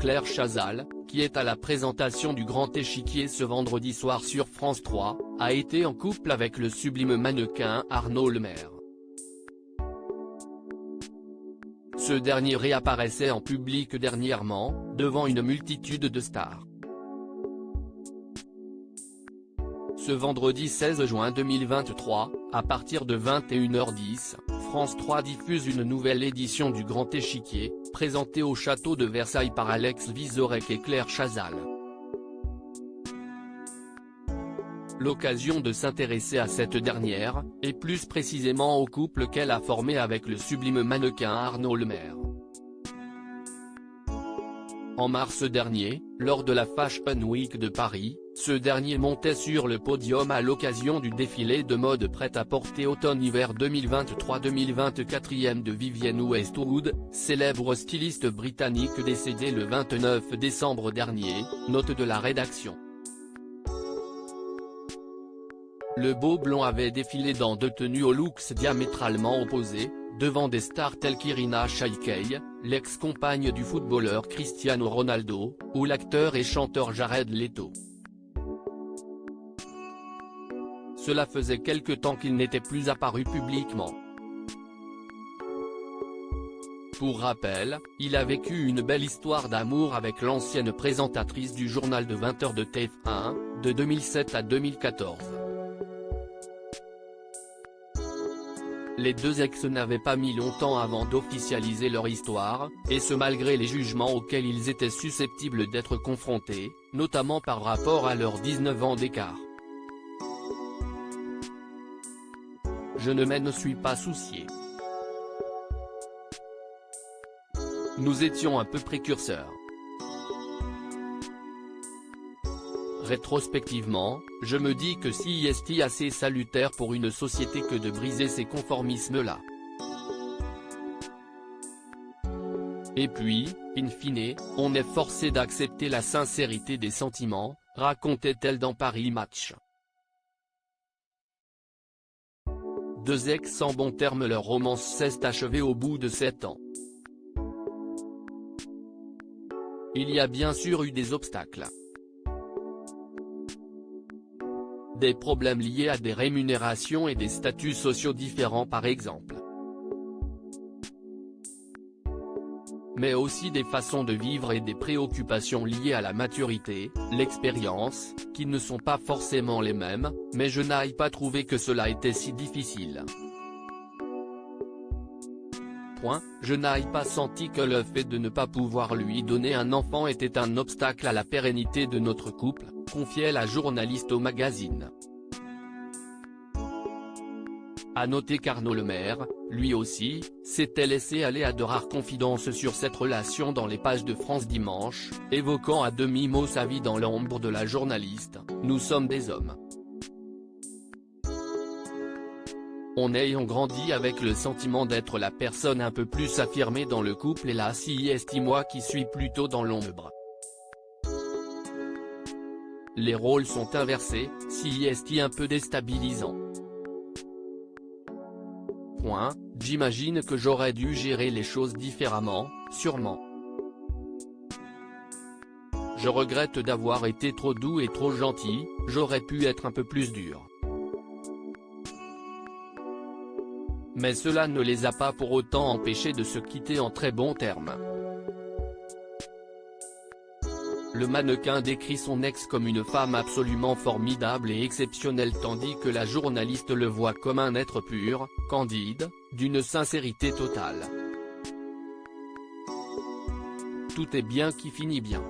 Claire Chazal, qui est à la présentation du Grand Échiquier ce vendredi soir sur France 3, a été en couple avec le sublime mannequin Arnaud Lemaire. Ce dernier réapparaissait en public dernièrement, devant une multitude de stars. Ce vendredi 16 juin 2023, à partir de 21h10, France 3 diffuse une nouvelle édition du Grand Échiquier, présentée au château de Versailles par Alex Vizorek et Claire Chazal. L'occasion de s'intéresser à cette dernière, et plus précisément au couple qu'elle a formé avec le sublime mannequin Arnaud Lemaire. En mars dernier, lors de la Fashion Week de Paris, ce dernier montait sur le podium à l'occasion du défilé de mode prêt-à-porter automne-hiver 2023-2024 de Vivienne Westwood, célèbre styliste britannique décédée le 29 décembre dernier, note de la rédaction. Le beau blond avait défilé dans deux tenues aux looks diamétralement opposés, devant des stars telles qu'Irina Shayk, l'ex-compagne du footballeur Cristiano Ronaldo, ou l'acteur et chanteur Jared Leto. Cela faisait quelque temps qu'il n'était plus apparu publiquement. Pour rappel, il a vécu une belle histoire d'amour avec l'ancienne présentatrice du journal de 20h de TF1, de 2007 à 2014. Les deux ex n'avaient pas mis longtemps avant d'officialiser leur histoire, et ce malgré les jugements auxquels ils étaient susceptibles d'être confrontés, notamment par rapport à leurs 19 ans d'écart. Je ne m'en suis pas soucié. Nous étions un peu précurseurs. Rétrospectivement, je me dis que si est assez salutaire pour une société que de briser ces conformismes-là. Et puis, in fine, on est forcé d'accepter la sincérité des sentiments, racontait-elle dans Paris Match. Deux ex en bons termes, leur romance s'est achevée au bout de 7 ans. Il y a bien sûr eu des obstacles. Des problèmes liés à des rémunérations et des statuts sociaux différents par exemple. Mais aussi des façons de vivre et des préoccupations liées à la maturité, l'expérience, qui ne sont pas forcément les mêmes, mais je n'ai pas trouvé que cela était si difficile. Je n'ai pas senti que le fait de ne pas pouvoir lui donner un enfant était un obstacle à la pérennité de notre couple, confiait la journaliste au magazine. À noter qu'Arnaud Lemaire, lui aussi, s'était laissé aller à de rares confidences sur cette relation dans les pages de France Dimanche, évoquant à demi-mot sa vie dans l'ombre de la journaliste, « Nous sommes des hommes. On ayant grandi avec le sentiment d'être la personne un peu plus affirmée dans le couple et là si est moi qui suis plutôt dans l'ombre. Les rôles sont inversés, si est un peu déstabilisant. J'imagine que j'aurais dû gérer les choses différemment, sûrement. Je regrette d'avoir été trop doux et trop gentil, j'aurais pu être un peu plus dur. Mais cela ne les a pas pour autant empêchés de se quitter en très bons termes. Le mannequin décrit son ex comme une femme absolument formidable et exceptionnelle tandis que la journaliste le voit comme un être pur, candide, d'une sincérité totale. Tout est bien qui finit bien.